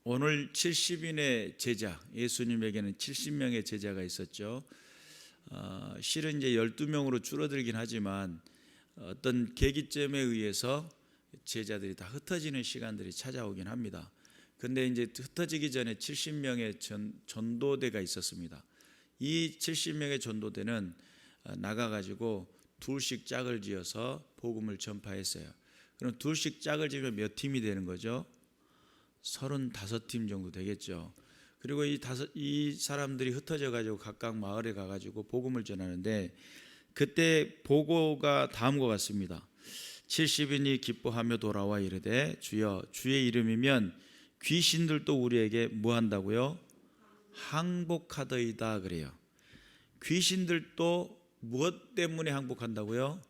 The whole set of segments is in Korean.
오늘 70인의 제자, 예수님에게는 70명의 제자가 있었죠. 실은 이제 12명으로 줄어들긴 하지만 어떤 계기점에 의해서 제자들이 다 흩어지는 시간들이 찾아오긴 합니다. 근데 이제 흩어지기 전에 70명의 전도대가 있었습니다. 이 70명의 전도대는 나가가지고 둘씩 짝을 지어서 복음을 전파했어요. 그럼 둘씩 짝을 지으면 몇 팀이 되는 거죠? 35팀 정도 되겠죠. 그리고 이 사람들이 흩어져 가지고 각각 마을에 가가지고 복음을 전하는데, 그때 보고가 다음과 같습니다. 70인이 기뻐하며 돌아와 이르되 주여 주의 이름이면 귀신들도 우리에게 뭐 한다고요? 항복하더이다 그래요. 귀신들도 무엇 때문에 항복한다고요?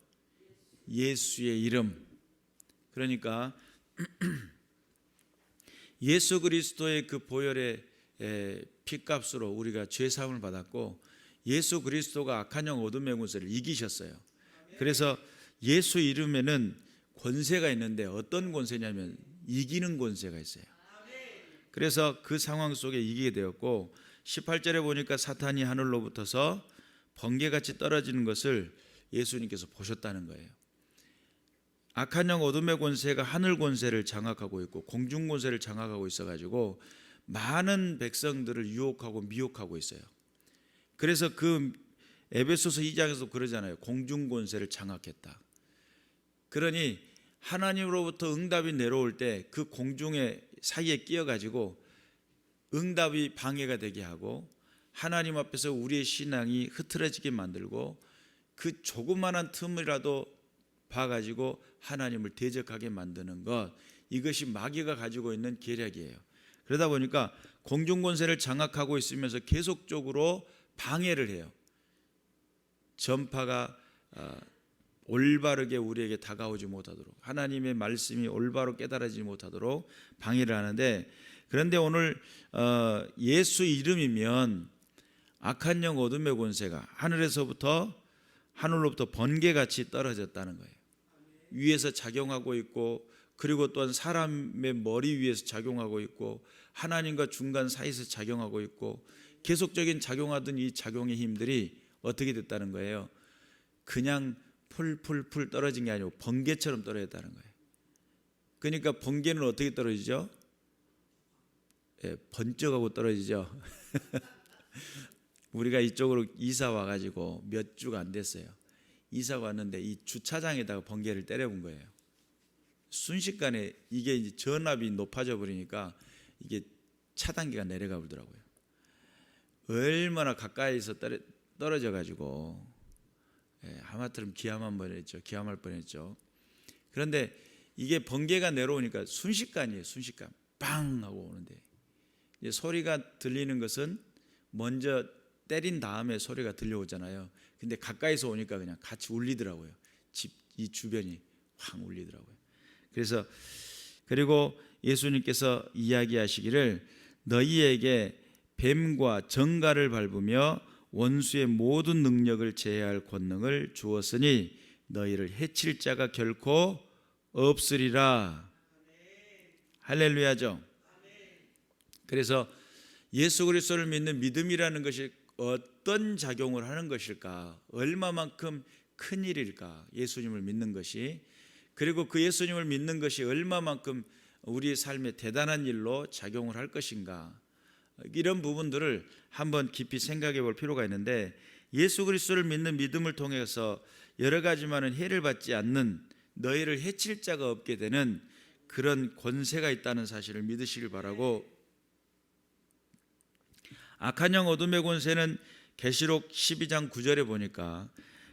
예수의 이름. 그러니까 예수 그리스도의 그 보혈의 피값으로 우리가 죄사함을 받았고, 예수 그리스도가 악한 영 어둠의 권세를 이기셨어요. 그래서 예수 이름에는 권세가 있는데, 어떤 권세냐면 이기는 권세가 있어요. 그래서 그 상황 속에 이기게 되었고, 18절에 보니까 사탄이 하늘로부터서 번개같이 떨어지는 것을 예수님께서 보셨다는 거예요. 악한 영 어둠의 권세가 하늘 권세를 장악하고 있고 공중 권세를 장악하고 있어가지고 많은 백성들을 유혹하고 미혹하고 있어요. 그래서 그 에베소서 2장에서 그러잖아요. 공중 권세를 장악했다. 그러니 하나님으로부터 응답이 내려올 때 그 공중의 사이에 끼어가지고 응답이 방해가 되게 하고, 하나님 앞에서 우리의 신앙이 흐트러지게 만들고, 그 조그마한 틈이라도 봐가지고 하나님을 대적하게 만드는 것, 이것이 마귀가 가지고 있는 계략이에요. 그러다 보니까 공중권세를 장악하고 있으면서 계속적으로 방해를 해요. 전파가 올바르게 우리에게 다가오지 못하도록, 하나님의 말씀이 올바로 깨달아지지 못하도록 방해를 하는데, 그런데 오늘 예수 이름이면 악한 영 어둠의 권세가 하늘로부터 번개같이 떨어졌다는 거예요. 위에서 작용하고 있고, 그리고 또한 사람의 머리 위에서 작용하고 있고, 하나님과 중간 사이에서 작용하고 있고, 계속적인 작용하던 이 작용의 힘들이 어떻게 됐다는 거예요? 그냥 풀 떨어진 게 아니고 번개처럼 떨어졌다는 거예요. 그러니까 번개는 어떻게 떨어지죠? 번쩍하고 떨어지죠. 우리가 이쪽으로 이사 와가지고 몇 주가 안 됐어요. 이사 왔는데 이 주차장에다가 번개를 때려본 거예요. 순식간에 이게 이제 전압이 높아져 버리니까 이게 차단기가 내려가 버리더라고요. 얼마나 가까이서 떨어져 가지고 하마터면 기함할 뻔했죠. 그런데 이게 번개가 내려오니까 순식간이에요. 순식간 빵 하고 오는데, 이제 소리가 들리는 것은 먼저 때린 다음에 소리가 들려오잖아요. 근데 가까이서 오니까 그냥 같이 울리더라고요. 이 주변이 확 울리더라고요. 그리고 예수님께서 이야기하시기를 너희에게 뱀과 정갈을 밟으며 원수의 모든 능력을 제해할 권능을 주었으니 너희를 해칠 자가 결코 없으리라. 할렐루야죠. 그래서 예수 그리스도를 믿는 믿음이라는 것이 어떤 작용을 하는 것일까, 얼마만큼 큰 일일까, 예수님을 믿는 것이, 그리고 그 예수님을 믿는 것이 얼마만큼 우리의 삶에 대단한 일로 작용을 할 것인가, 이런 부분들을 한번 깊이 생각해 볼 필요가 있는데, 예수 그리스도를 믿는 믿음을 통해서 여러 가지만은 해를 받지 않는, 너희를 해칠 자가 없게 되는 그런 권세가 있다는 사실을 믿으시길 바라고, 악한 영 어둠의 권세는 계시록 12장 9절에 보니까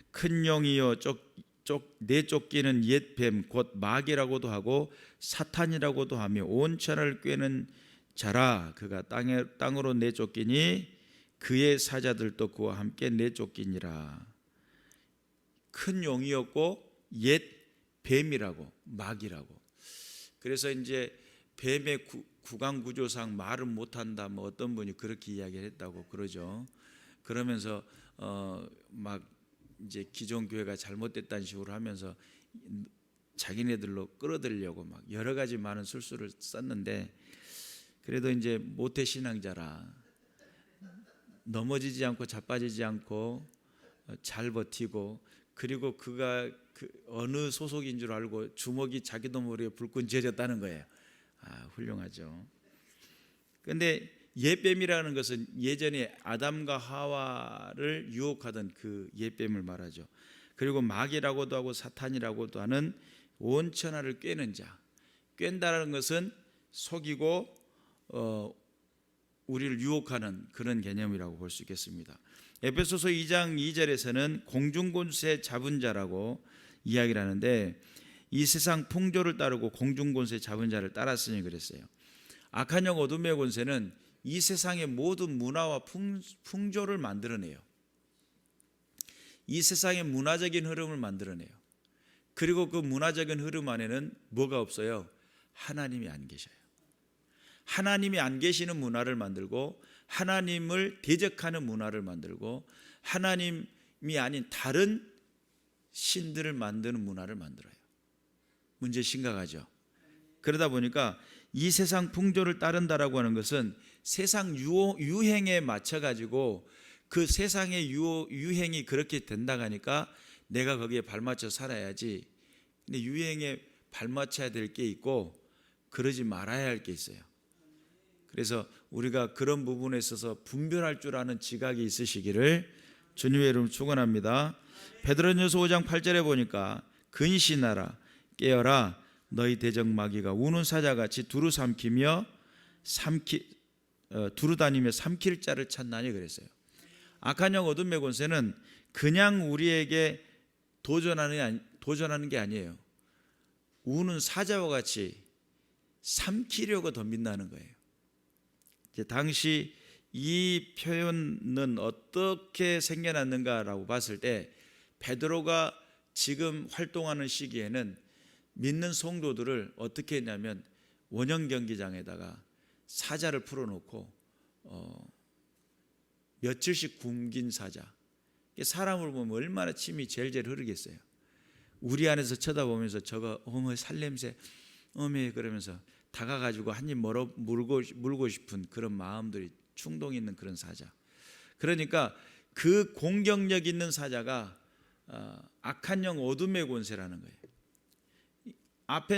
큰 용이여 내쫓기는 옛 뱀 곧 마귀라고도 하고 사탄이라고도 하며 온 천하를 꿰는 자라. 그가 땅으로 내쫓기니 그의 사자들도 그와 함께 내쫓기니라. 큰 용이었고 옛 뱀이라고, 마귀라고. 그래서 이제 뱀의 구강구조상 말은 못한다, 뭐 어떤 분이 그렇게 이야기를 했다고 그러죠. 그러면서 막 이제 기존 교회가 잘못됐다는 식으로 하면서 자기네들로 끌어들이려고 막 여러 가지 많은 술수를 썼는데, 그래도 이제 모태 신앙자라 넘어지지 않고 자빠지지 않고 잘 버티고, 그리고 그가 어느 소속인 줄 알고 주먹이 자기도 모르게 불끈 쥐어졌다는 거예요. 훌륭하죠. 그런데 옛뱀이라는 것은 예전에 아담과 하와를 유혹하던 그 옛뱀을 말하죠. 그리고 마귀라고도 하고 사탄이라고도 하는 온 천하를 꿰는 자. 꿰는다는 것은 속이고 우리를 유혹하는 그런 개념이라고 볼 수 있겠습니다. 에베소서 2장 2절에서는 공중권세 잡은 자라고 이야기를 하는데, 이 세상 풍조를 따르고 공중권세 잡은 자를 따랐으니 그랬어요. 악한 영 어둠의 권세는 이 세상의 모든 문화와 풍조를 만들어내요. 이 세상의 문화적인 흐름을 만들어내요. 그리고 그 문화적인 흐름 안에는 뭐가 없어요? 하나님이 안 계셔요. 하나님이 안 계시는 문화를 만들고, 하나님을 대적하는 문화를 만들고, 하나님이 아닌 다른 신들을 만드는 문화를 만들어요. 문제 심각하죠. 그러다 보니까 이 세상 풍조를 따른다라고 하는 것은 세상 유행에 맞춰가지고 그 세상의 유행이 그렇게 된다고 하니까 내가 거기에 발맞춰 살아야지. 근데 유행에 발맞춰야 될 게 있고 그러지 말아야 할 게 있어요. 그래서 우리가 그런 부분에 있어서 분별할 줄 아는 지각이 있으시기를 주님의 이름으로 축원합니다. 베드로전서 5장 8절에 보니까 근신하라 깨어라 너희 대적 마귀가 우는 사자같이 두루 다니며 삼킬 자를 찾나니 그랬어요. 악한 영 어둠의 권세는 그냥 우리에게 도전하는 게 아니에요. 우는 사자와 같이 삼키려고 덤빈다는 거예요. 이제 당시 이 표현은 어떻게 생겨났는가라고 봤을 때, 베드로가 지금 활동하는 시기에는 믿는 성도들을 어떻게 했냐면 원형 경기장에다가 사자를 풀어놓고 며칠씩 굶긴 사자. 사람을 보면 얼마나 침이 젤젤 흐르겠어요. 우리 안에서 쳐다보면서 저거 어머 살냄새 어메 그러면서 다가가지고 한 입 물고 싶은 그런 마음들이 충동이 있는 그런 사자. 그러니까 그 공격력 있는 사자가 악한 영 어둠의 권세라는 거예요.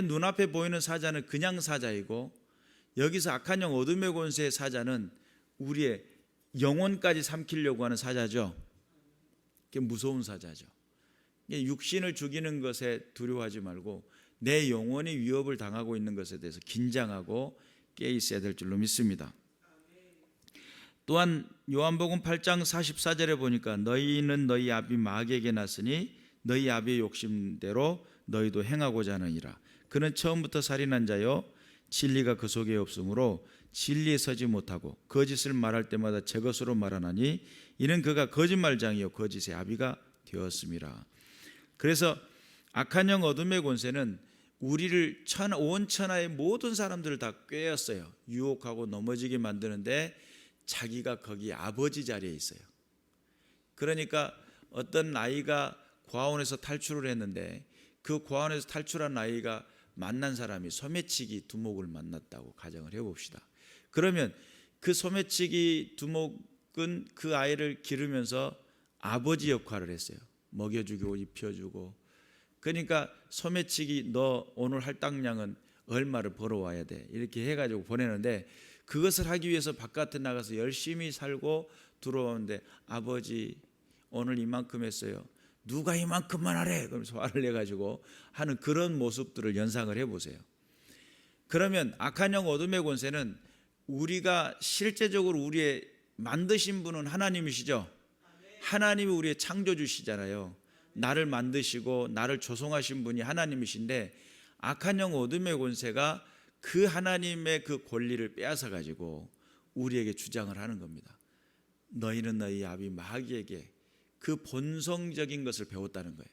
눈앞에 보이는 사자는 그냥 사자이고, 여기서 악한 영 어둠의 권세의 사자는 우리의 영혼까지 삼키려고 하는 사자죠. 그게 무서운 사자죠. 육신을 죽이는 것에 두려워하지 말고 내 영혼이 위협을 당하고 있는 것에 대해서 긴장하고 깨 있어야 될 줄로 믿습니다. 또한 요한복음 8장 44절에 보니까 너희는 너희 아비 마귀에게 났으니 너희 아비의 욕심대로 너희도 행하고자 하느니라. 그는 처음부터 살인한 자요 진리가 그 속에 없으므로 진리에 서지 못하고 거짓을 말할 때마다 제 것으로 말하나니 이는 그가 거짓말장이요 거짓의 아비가 되었음이라. 그래서 악한 영 어둠의 권세는 우리를 온 천하의 모든 사람들을 다 꿰었어요. 유혹하고 넘어지게 만드는데 자기가 거기 아버지 자리에 있어요. 그러니까 어떤 아이가 고아원에서 탈출을 했는데 그 고아원에서 탈출한 아이가 만난 사람이 소매치기 두목을 만났다고 가정을 해봅시다. 그러면 그 소매치기 두목은 그 아이를 기르면서 아버지 역할을 했어요. 먹여주고 입혀주고. 그러니까 소매치기 너 오늘 할당량은 얼마를 벌어와야 돼 이렇게 해가지고 보내는데, 그것을 하기 위해서 바깥에 나가서 열심히 살고 들어오는데 아버지 오늘 이만큼 했어요. 누가 이만큼만 하래? 그러면서 화를 내가지고 하는 그런 모습들을 연상을 해보세요. 그러면 악한 영 어둠의 권세는 우리가 실제적으로 우리의 만드신 분은 하나님이시죠. 하나님이 우리의 창조주시잖아요. 나를 만드시고 나를 조성하신 분이 하나님이신데, 악한 영 어둠의 권세가 그 하나님의 그 권리를 빼앗아 가지고 우리에게 주장을 하는 겁니다. 너희는 너희 아비 마귀에게 그 본성적인 것을 배웠다는 거예요.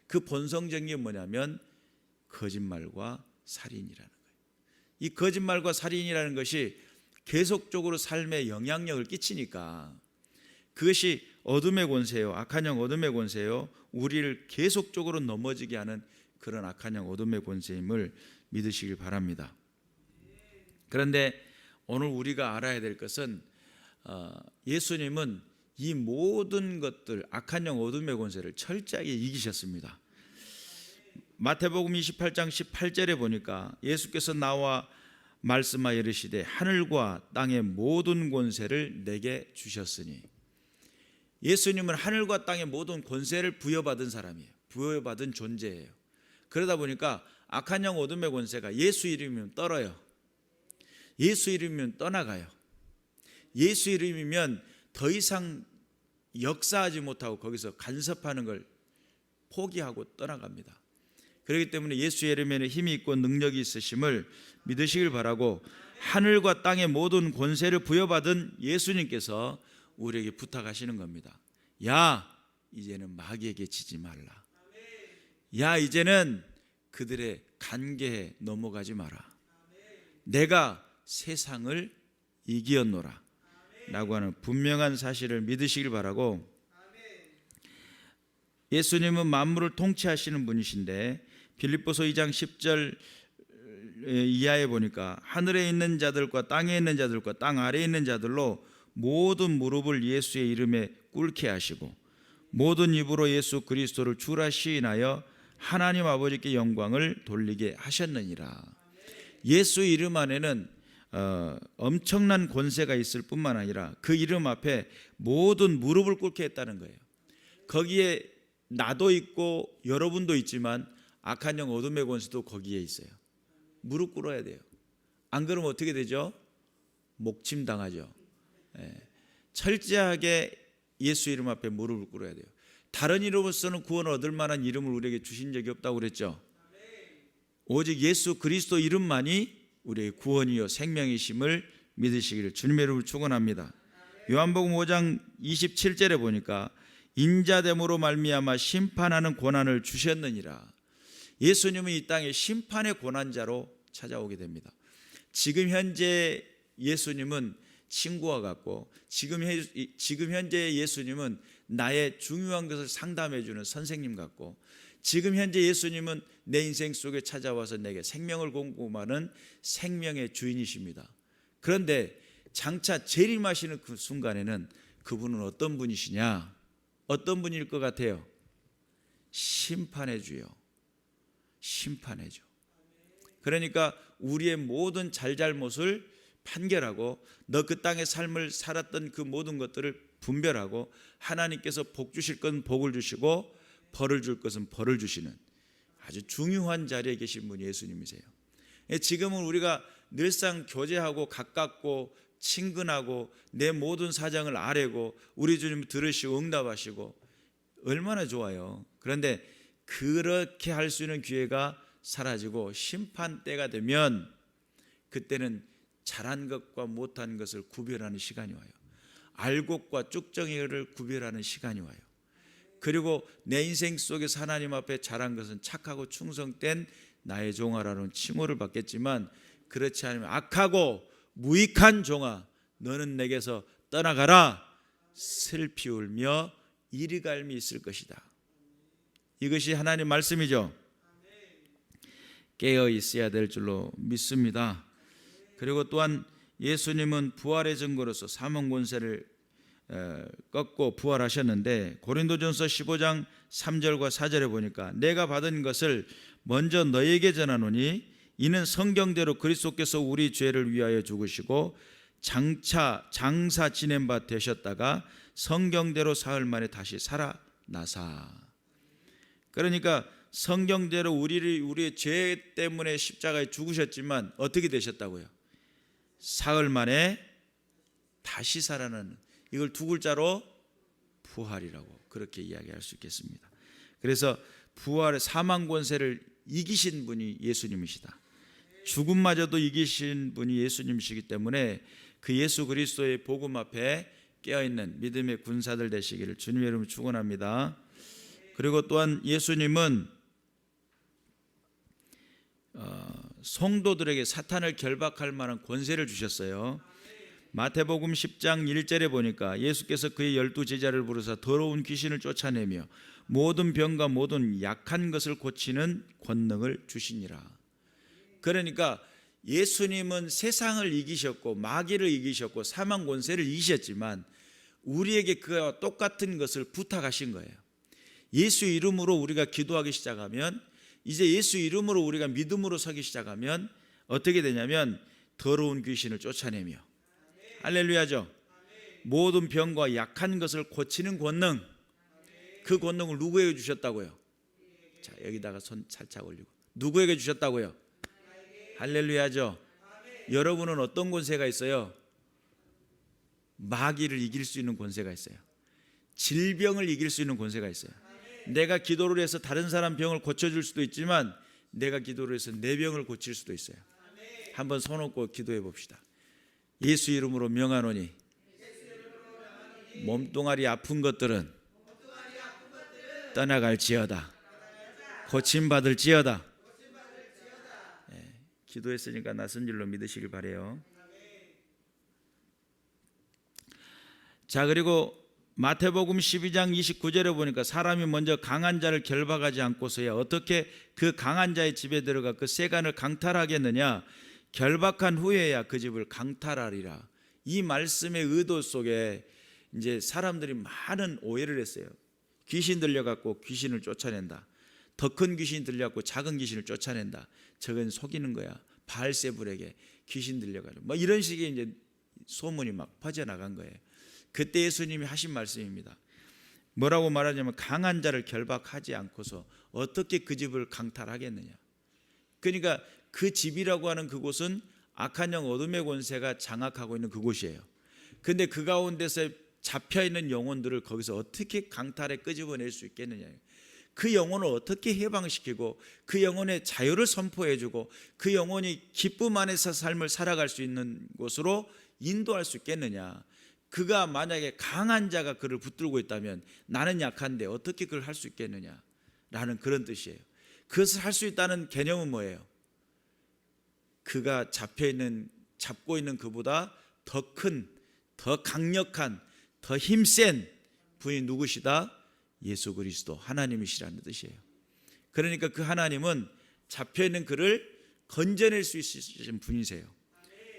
그 본성적인 게 뭐냐면 거짓말과 살인이라는 거예요. 이 거짓말과 살인이라는 것이 계속적으로 삶에 영향력을 끼치니까 그것이 어둠의 권세요. 악한 영 어둠의 권세요. 우리를 계속적으로 넘어지게 하는 그런 악한 영 어둠의 권세임을 믿으시길 바랍니다. 그런데 오늘 우리가 알아야 될 것은 예수님은 이 모든 것들, 악한 영 어둠의 권세를 철저하게 이기셨습니다. 마태복음 28장 18절에 보니까 예수께서 나와 말씀하여 이르시되 하늘과 땅의 모든 권세를 내게 주셨으니, 예수님은 하늘과 땅의 모든 권세를 부여받은 사람이에요. 부여받은 존재예요. 그러다 보니까 악한 영 어둠의 권세가 예수 이름이면 떨어요. 예수 이름이면 떠나가요. 예수 이름이면 더 이상 역사하지 못하고 거기서 간섭하는 걸 포기하고 떠나갑니다. 그렇기 때문에 예수의 이름에는 힘이 있고 능력이 있으심을 믿으시길 바라고, 하늘과 땅의 모든 권세를 부여받은 예수님께서 우리에게 부탁하시는 겁니다. 야, 이제는 마귀에게 지지 말라. 야, 이제는 그들의 간계에 넘어가지 마라. 내가 세상을 이기었노라 라고 하는 분명한 사실을 믿으시길 바라고, 예수님은 만물을 통치하시는 분이신데 빌립보서 2장 10절 이하에 보니까 하늘에 있는 자들과 땅에 있는 자들과 땅 아래에 있는 자들로 모든 무릎을 예수의 이름에 꿇게 하시고 모든 입으로 예수 그리스도를 주라 시인하여 하나님 아버지께 영광을 돌리게 하셨느니라. 예수 이름 안에는 엄청난 권세가 있을 뿐만 아니라 그 이름 앞에 모든 무릎을 꿇게 했다는 거예요. 거기에 나도 있고 여러분도 있지만 악한 영 어둠의 권세도 거기에 있어요. 무릎 꿇어야 돼요. 안 그러면 어떻게 되죠? 목침당하죠. 철저하게 예수 이름 앞에 무릎을 꿇어야 돼요. 다른 이름으로서는 구원을 얻을 만한 이름을 우리에게 주신 적이 없다고 그랬죠. 오직 예수 그리스도 이름만이 우리의 구원이요 생명이심을 믿으시기를 주님의 이름으로 축원합니다. 요한복음 5장 27절에 보니까 인자됨으로 말미암아 심판하는 고난을 주셨느니라. 예수님은 이 땅에 심판의 고난자로 찾아오게 됩니다. 지금 현재 예수님은 친구와 같고, 지금 현재 예수님은 나의 중요한 것을 상담해 주는 선생님 같고, 지금 현재 예수님은 내 인생 속에 찾아와서 내게 생명을 공급하는 생명의 주인이십니다. 그런데 장차 재림하시는 그 순간에는 그분은 어떤 분이시냐? 어떤 분일 것 같아요? 심판의 주요. 심판의 주. 그러니까 우리의 모든 잘잘못을 판결하고, 너 그 땅의 삶을 살았던 그 모든 것들을 분별하고, 하나님께서 복 주실 건 복을 주시고 벌을 줄 것은 벌을 주시는 아주 중요한 자리에 계신 분이 예수님이세요. 지금은 우리가 늘상 교제하고 가깝고 친근하고 내 모든 사정을 아뢰고 우리 주님 들으시고 응답하시고 얼마나 좋아요. 그런데 그렇게 할 수 있는 기회가 사라지고 심판 때가 되면 그때는 잘한 것과 못한 것을 구별하는 시간이 와요. 알곡과 쭉정이를 구별하는 시간이 와요. 그리고 내 인생 속에서 하나님 앞에 잘한 것은 착하고 충성된 나의 종아라는 칭호를 받겠지만, 그렇지 않으면 악하고 무익한 종아 너는 내게서 떠나가라 슬피 울며 이리갈미 있을 것이다. 이것이 하나님 말씀이죠. 깨어 있어야 될 줄로 믿습니다. 그리고 또한 예수님은 부활의 증거로서 사망 권세를 꺾고 부활하셨는데, 고린도전서 15장 3절과 4절에 보니까 내가 받은 것을 먼저 너에게 전하노니 이는 성경대로 그리스도께서 우리 죄를 위하여 죽으시고 장사 지낸 바 되셨다가 성경대로 사흘 만에 다시 살아나사. 그러니까 성경대로 우리의 죄 때문에 십자가에 죽으셨지만 어떻게 되셨다고요? 사흘 만에 다시 살아나는, 이걸 두 글자로 부활이라고 그렇게 이야기할 수 있겠습니다. 그래서 부활의 사망 권세를 이기신 분이 예수님이시다. 죽음마저도 이기신 분이 예수님이시기 때문에 그 예수 그리스도의 복음 앞에 깨어있는 믿음의 군사들 되시기를 주님의 이름으로 축원합니다. 그리고 또한 예수님은 성도들에게 사탄을 결박할 만한 권세를 주셨어요. 마태복음 10장 1절에 보니까 예수께서 그의 12 제자를 부르사 더러운 귀신을 쫓아내며 모든 병과 모든 약한 것을 고치는 권능을 주시니라. 그러니까 예수님은 세상을 이기셨고 마귀를 이기셨고 사망 권세를 이기셨지만 우리에게 그와 똑같은 것을 부탁하신 거예요. 예수 이름으로 우리가 기도하기 시작하면, 이제 예수 이름으로 우리가 믿음으로 서기 시작하면 어떻게 되냐면 더러운 귀신을 쫓아내며, 할렐루야죠. 모든 병과 약한 것을 고치는 권능, 그 권능을 누구에게 주셨다고요? 자, 여기다가 손 살짝 올리고, 누구에게 주셨다고요? 할렐루야죠. 여러분은 어떤 권세가 있어요? 마귀를 이길 수 있는 권세가 있어요. 질병을 이길 수 있는 권세가 있어요. 내가 기도를 해서 다른 사람 병을 고쳐줄 수도 있지만 내가 기도를 해서 내 병을 고칠 수도 있어요. 한번 손 얹고 기도해 봅시다. 예수 이름으로 명하노니 몸뚱아리 아픈 것들은 떠나갈지어다. 고침받을지어다. 네, 기도했으니까 낯선 줄로 믿으시길 바래요. 자, 그리고 마태복음 12장 29절에 보니까 사람이 먼저 강한 자를 결박하지 않고서야 어떻게 그 강한 자의 집에 들어가 그 세간을 강탈하겠느냐? 결박한 후에야 그 집을 강탈하리라. 이 말씀의 의도 속에 이제 사람들이 많은 오해를 했어요. 귀신 들려갖고 귀신을 쫓아낸다. 더 큰 귀신 들려갖고 작은 귀신을 쫓아낸다. 저건 속이는 거야. 바알세불에게 귀신 들려가지고 뭐 이런 식의 이제 소문이 막 퍼져나간 거예요. 그때 예수님이 하신 말씀입니다. 뭐라고 말하냐면 강한 자를 결박하지 않고서 어떻게 그 집을 강탈하겠느냐. 그러니까 그 집이라고 하는 그곳은 악한 영 어둠의 권세가 장악하고 있는 그곳이에요. 근데 그 가운데서 잡혀있는 영혼들을 거기서 어떻게 강탈에 끄집어낼 수 있겠느냐. 그 영혼을 어떻게 해방시키고 그 영혼의 자유를 선포해주고 그 영혼이 기쁨 안에서 삶을 살아갈 수 있는 곳으로 인도할 수 있겠느냐. 그가 만약에 강한 자가 그를 붙들고 있다면 나는 약한데 어떻게 그걸 할 수 있겠느냐 라는 그런 뜻이에요. 그것을 할 수 있다는 개념은 뭐예요? 그가 잡고 있는 그보다 더 큰, 더 강력한, 더 힘센 분이 누구시다? 예수 그리스도 하나님이시라는 뜻이에요. 그러니까 그 하나님은 잡혀있는 그를 건져낼 수 있으신 분이세요.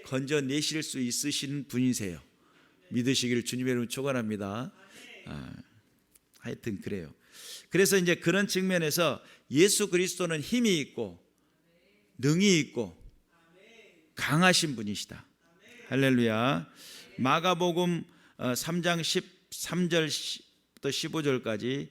건져내실 수 있으신 분이세요. 믿으시기를 주님의 이름으로 축원합니다. 하여튼 그래요. 그래서 이제 그런 측면에서 예수 그리스도는 힘이 있고 능이 있고 강하신 분이시다. 할렐루야. 마가복음 3장 13절부터 15절까지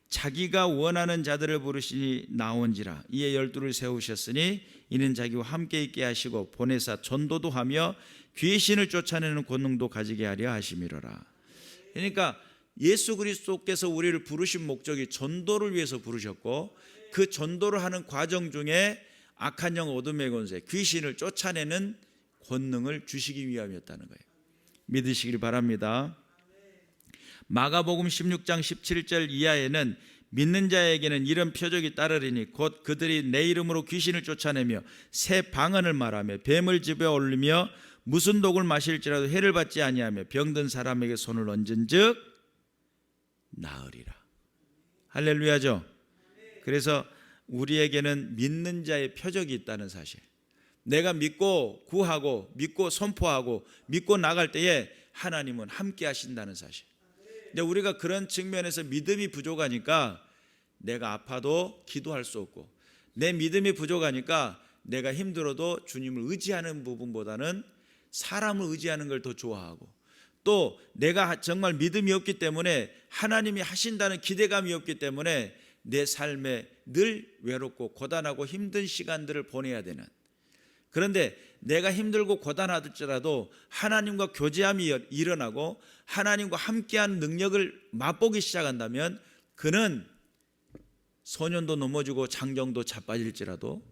자기가 원하는 자들을 부르시니 나온지라. 이에 12를 세우셨으니 이는 자기와 함께 있게 하시고 보내사 전도도 하며 귀신을 쫓아내는 권능도 가지게 하려 하심이로라. 그러니까 예수 그리스도께서 우리를 부르신 목적이 전도를 위해서 부르셨고 그 전도를 하는 과정 중에 악한 영 어둠의 권세 귀신을 쫓아내는 권능을 주시기 위함이었다는 거예요. 믿으시길 바랍니다. 마가복음 16장 17절 이하에는 믿는 자에게는 이런 표적이 따르리니 곧 그들이 내 이름으로 귀신을 쫓아내며 새 방언을 말하며 뱀을 집에 올리며 무슨 독을 마실지라도 해를 받지 아니하며 병든 사람에게 손을 얹은즉 나으리라. 할렐루야죠. 그래서 우리에게는 믿는 자의 표적이 있다는 사실. 내가 믿고 구하고 믿고 선포하고 믿고 나갈 때에 하나님은 함께 하신다는 사실. 근데 우리가 그런 측면에서 믿음이 부족하니까 내가 아파도 기도할 수 없고 내 믿음이 부족하니까 내가 힘들어도 주님을 의지하는 부분보다는 사람을 의지하는 걸 더 좋아하고 또 내가 정말 믿음이 없기 때문에 하나님이 하신다는 기대감이 없기 때문에 내 삶에 늘 외롭고 고단하고 힘든 시간들을 보내야 되는, 그런데 내가 힘들고 고단하더라도 하나님과 교제함이 일어나고 하나님과 함께하는 능력을 맛보기 시작한다면 그는 소년도 넘어지고 장정도 자빠질지라도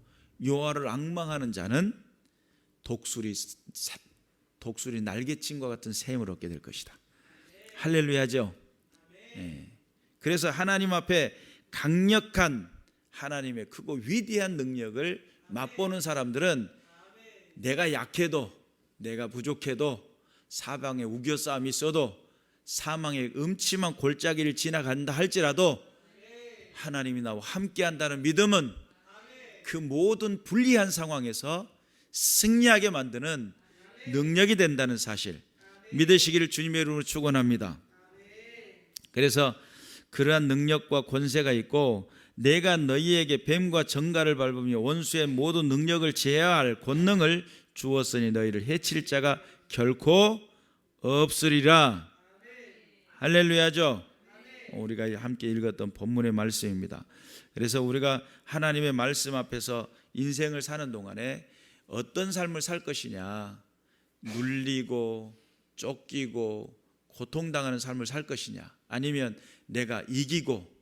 여호와를 앙망하는 자는 독수리 날개침과 같은 샘을 얻게 될 것이다. 할렐루야죠. 네. 그래서 하나님 앞에 강력한 하나님의 크고 위대한 능력을 맛보는 사람들은 내가 약해도 내가 부족해도 사방에 우겨싸움이 있어도 사망의 음침한 골짜기를 지나간다 할지라도 하나님이 나와 함께한다는 믿음은 그 모든 불리한 상황에서 승리하게 만드는 능력이 된다는 사실 믿으시기를 주님의 이름으로 축원합니다. 그래서 그러한 능력과 권세가 있고 내가 너희에게 뱀과 정갈을 밟으며 원수의 모든 능력을 제어할 권능을 주었으니 너희를 해칠 자가 결코 없으리라. 할렐루야죠. 우리가 함께 읽었던 본문의 말씀입니다. 그래서 우리가 하나님의 말씀 앞에서 인생을 사는 동안에 어떤 삶을 살 것이냐, 눌리고 쫓기고 고통당하는 삶을 살 것이냐, 아니면 내가 이기고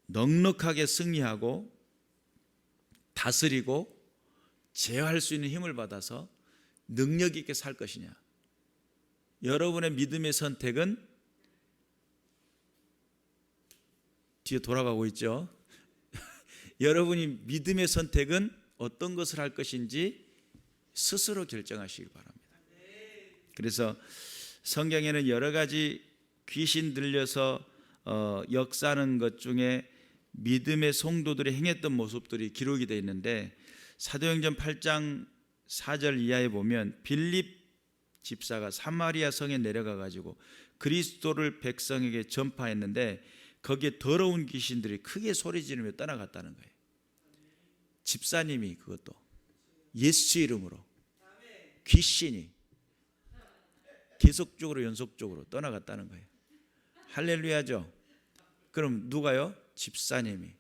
넉넉하게 승리하고 다스리고 제어할 수 있는 힘을 받아서 능력 있게 살 것이냐. 여러분의 믿음의 선택은 뒤에 돌아가고 있죠. 여러분이 믿음의 선택은 어떤 것을 할 것인지 스스로 결정하시기 바랍니다. 그래서 성경에는 여러 가지 귀신 들려서 역사하는 것 중에 믿음의 성도들이 행했던 모습들이 기록이 되어 있는데, 사도행전 8장 4절 이하에 보면 빌립 집사가 사마리아 성에 내려가 가지고 그리스도를 백성에게 전파했는데 거기에 더러운 귀신들이 크게 소리 지르며 떠나갔다는 거예요. 집사님이 그것도 예수 이름으로 귀신이 계속적으로 연속적으로 떠나갔다는 거예요. 할렐루야죠. 그럼 누가요? 집사님이.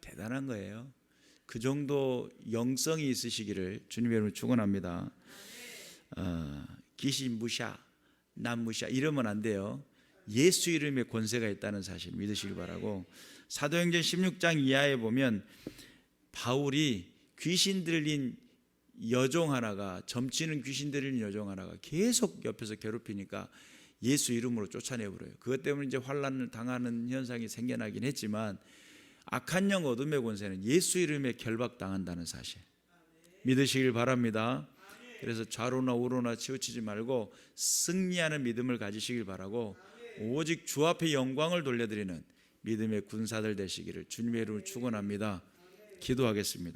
대단한 거예요. 그 정도 영성이 있으시기를 주님의 이름으로 축원합니다. 귀신 무샤, 남 무샤 이러면 안 돼요. 예수 이름에 권세가 있다는 사실 믿으시길 바라고. 사도행전 16장 이하에 보면 바울이 귀신 들린 여종 하나가, 점치는 귀신 들린 여종 하나가 계속 옆에서 괴롭히니까 예수 이름으로 쫓아내버려요. 그것 때문에 이제 환난을 당하는 현상이 생겨나긴 했지만 악한 영 어둠의 권세는 예수 이름에 결박당한다는 사실 믿으시길 바랍니다. 그래서 좌로나 우로나 치우치지 말고 승리하는 믿음을 가지시길 바라고, 오직 주 앞에 영광을 돌려드리는 믿음의 군사들 되시기를 주님의 이름으로 축원합니다. 기도하겠습니다.